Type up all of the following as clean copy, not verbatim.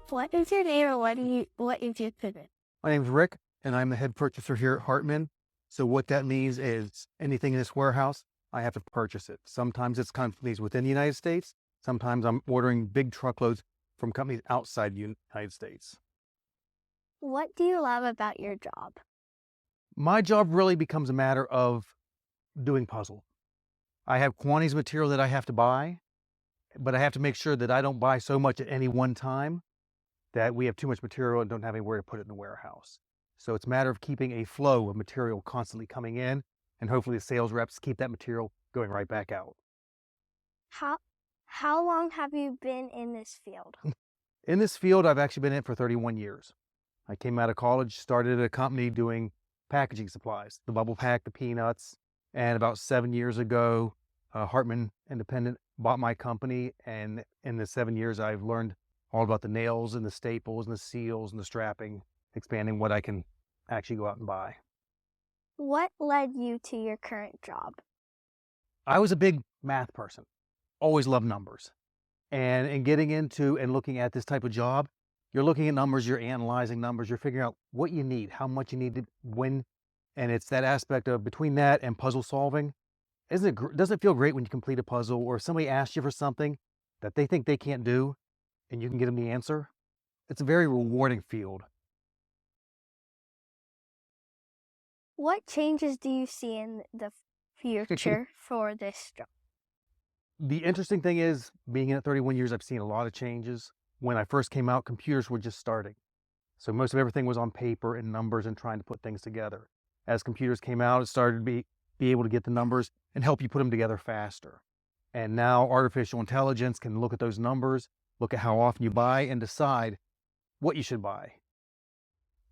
What is your name and what is your position? My name's Rick, and I'm the head purchaser here at Hartman. So what that means is anything in this warehouse, I have to purchase it. Sometimes it's companies within the United States. Sometimes I'm ordering big truckloads from companies outside the United States. What do you love about your job? My job really becomes a matter of doing puzzle. I have quantities of material that I have to buy, but I have to make sure that I don't buy so much at any one time that we have too much material and don't have anywhere to put it in the warehouse. So it's a matter of keeping a flow of material constantly coming in, and hopefully the sales reps keep that material going right back out. How long have you been in this field? In this field, I've actually been in it for 31 years. I came out of college, started at a company doing packaging supplies, the bubble pack, the peanuts, and about 7 years ago, Hartman Independent bought my company, and in the 7 years, I've learned all about the nails and the staples and the seals and the strapping, expanding what I can actually go out and buy. What led you to your current job? I was a big math person, always loved numbers. And in getting into and looking at this type of job, you're looking at numbers, you're analyzing numbers, you're figuring out what you need, how much you need to when. And it's that aspect of between that and puzzle solving. Doesn't it feel great when you complete a puzzle or if somebody asks you for something that they think they can't do and you can get them the answer? It's a very rewarding field. What changes do you see in the future for this job? The interesting thing is, being in it 31 years, I've seen a lot of changes. When I first came out, computers were just starting. So most of everything was on paper and numbers and trying to put things together. As computers came out, it started to be able to get the numbers and help you put them together faster. And now artificial intelligence can look at those numbers, look at how often you buy, and decide what you should buy.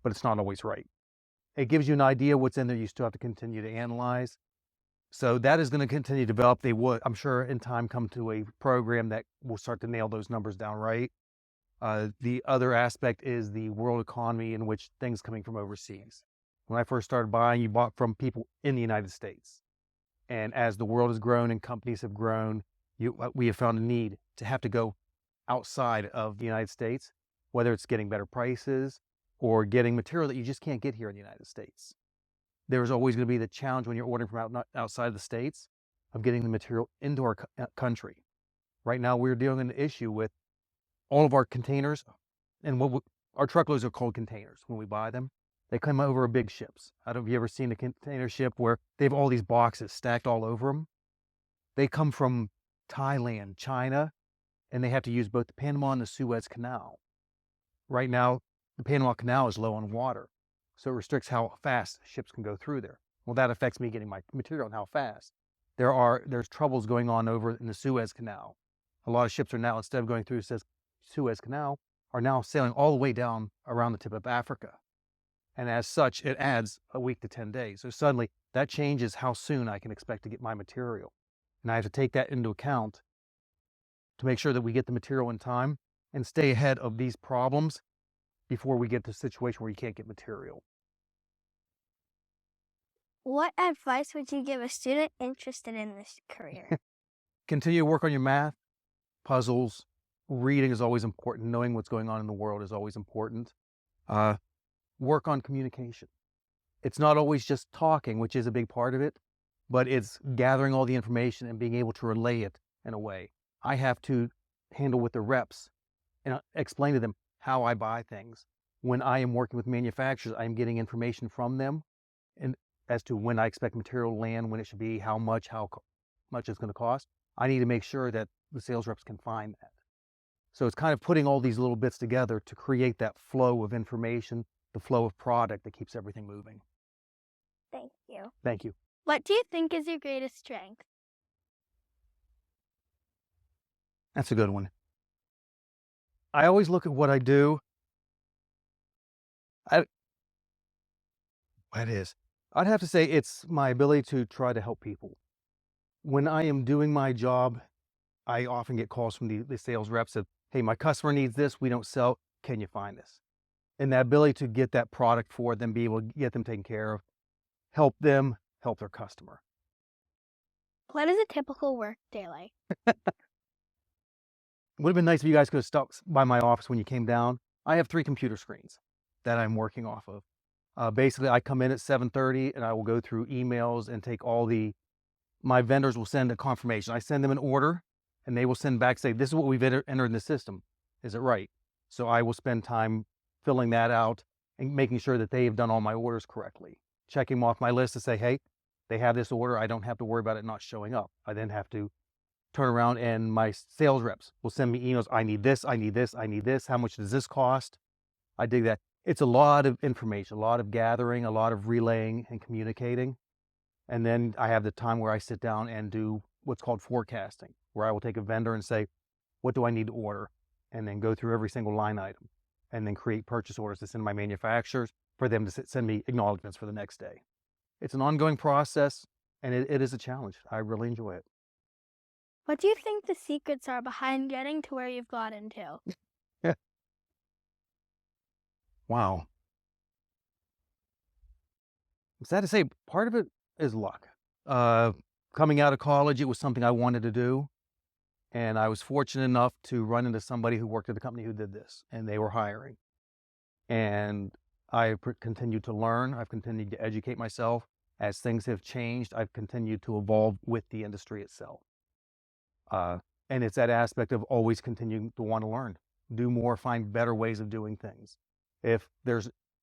But it's not always right. It gives you an idea what's in there. You still have to continue to analyze. So that is going to continue to develop. They would, I'm sure, in time come to a program that will start to nail those numbers down right. The other aspect is the world economy in which things coming from overseas. When I first started buying, you bought from people in the United States. And as the world has grown and companies have grown, we have found a need to have to go outside of the United States, whether it's getting better prices or getting material that you just can't get here in the United States. There's always going to be the challenge when you're ordering from outside of the States of getting the material into our country. Right now, we're dealing with an issue with all of our containers, and our truckloads are called containers when we buy them. They come over big ships. I don't know if you ever seen a container ship where they have all these boxes stacked all over them. They come from Thailand, China, and they have to use both the Panama and the Suez Canal. Right now, the Panama Canal is low on water, so it restricts how fast ships can go through there. Well, that affects me getting my material and how fast. There's troubles going on over in the Suez Canal. A lot of ships are now, instead of going through the Suez Canal, are now sailing all the way down around the tip of Africa. And as such, it adds a week to 10 days. So suddenly that changes how soon I can expect to get my material. And I have to take that into account to make sure that we get the material in time and stay ahead of these problems before we get to a situation where you can't get material. What advice would you give a student interested in this career? Continue to work on your math, puzzles. Reading is always important. Knowing what's going on in the world is always important. Work on communication. It's not always just talking, which is a big part of it, but it's gathering all the information and being able to relay it in a way. I have to handle with the reps and explain to them how I buy things. When I am working with manufacturers, I'm getting information from them and as to when I expect material to land, when it should be, how much it's going to cost. I need to make sure that the sales reps can find that. So it's kind of putting all these little bits together to create that flow of information, the flow of product that keeps everything moving. Thank you. Thank you. What do you think is your greatest strength? That's a good one. I always look at what I do. I'd have to say it's my ability to try to help people. When I am doing my job, I often get calls from the sales reps of, hey, my customer needs this, we don't sell, can you find this? And that ability to get that product for them, be able to get them taken care of, help them, help their customer. What is a typical work day like? Would have been nice if you guys could have stopped by my office when you came down. I have 3 computer screens that I'm working off of. Basically, I come in at 7:30 and I will go through emails and take my vendors will send a confirmation. I send them an order and they will send back, say, this is what we've entered in the system. Is it right? So I will spend time filling that out and making sure that they have done all my orders correctly. Checking them off my list to say, hey, they have this order. I don't have to worry about it not showing up. I then have to turn around and my sales reps will send me emails. I need this, I need this, I need this. How much does this cost? I dig that. It's a lot of information, a lot of gathering, a lot of relaying and communicating. And then I have the time where I sit down and do what's called forecasting, where I will take a vendor and say, what do I need to order? And then go through every single line item and then create purchase orders to send my manufacturers for them to send me acknowledgments for the next day. It's an ongoing process and it is a challenge. I really enjoy it. What do you think the secrets are behind getting to where you've gotten to? Wow. I'm sad to say part of it is luck. Coming out of college, it was something I wanted to do. And I was fortunate enough to run into somebody who worked at the company who did this, and they were hiring. And I continued to learn. I've continued to educate myself. As things have changed, I've continued to evolve with the industry itself. And it's that aspect of always continuing to want to learn, do more, find better ways of doing things. If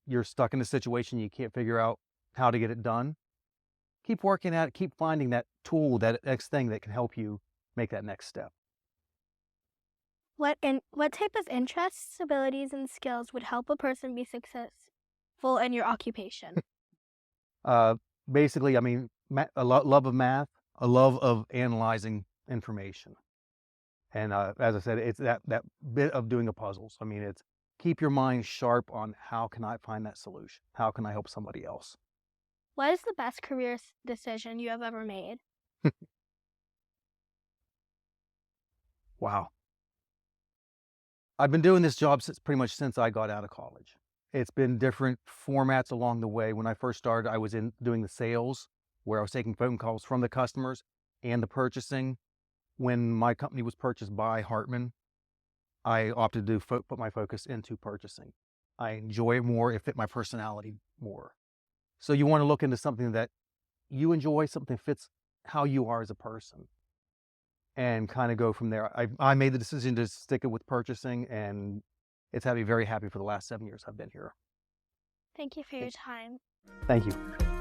you're stuck in a situation you can't figure out how to get it done, keep working at it, keep finding that tool, that next thing that can help you make that next step. What type of interests, abilities, and skills would help a person be successful in your occupation? Basically, I mean, love of math, a love of analyzing information. And as I said, it's that bit of doing the puzzles. I mean, it's keep your mind sharp on how can I find that solution? How can I help somebody else? What is the best career decision you have ever made? Wow. I've been doing this job pretty much since I got out of college. It's been different formats along the way. When I first started, I was doing the sales, where I was taking phone calls from the customers and the purchasing. When my company was purchased by Hartman, I opted to put my focus into purchasing. I enjoy it more. It fit my personality more. So you want to look into something that you enjoy, something that fits how you are as a person, and kind of go from there. I made the decision to stick it with purchasing, and it's had me very happy for the last 7 years I've been here. Thank you for your time. Thank you.